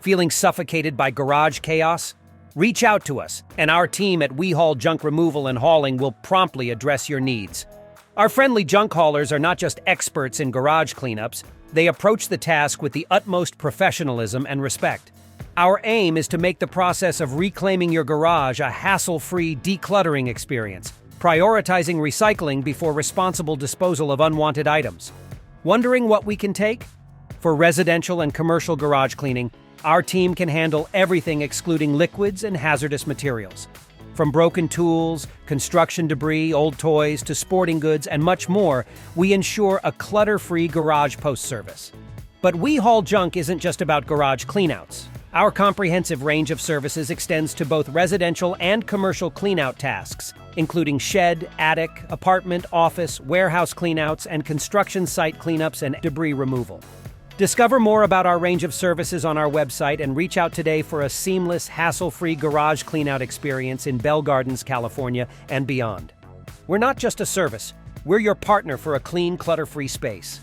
Feeling suffocated by garage chaos? Reach out to us, and our team at We Haul Junk Removal and Hauling will promptly address your needs. Our friendly junk haulers are not just experts in garage cleanups, they approach the task with the utmost professionalism and respect. Our aim is to make the process of reclaiming your garage a hassle-free decluttering experience, prioritizing recycling before responsible disposal of unwanted items. Wondering what we can take? For residential and commercial garage cleaning, our team can handle everything excluding liquids and hazardous materials. From broken tools, construction debris, old toys, to sporting goods, and much more, we ensure a clutter-free garage post-service. But We Haul Junk isn't just about garage cleanouts. Our comprehensive range of services extends to both residential and commercial cleanout tasks, including shed, attic, apartment, office, warehouse cleanouts, and construction site cleanups and debris removal. Discover more about our range of services on our website and reach out today for a seamless, hassle-free garage cleanout experience in Bell Gardens, California, and beyond. We're not just a service, we're your partner for a clean, clutter-free space.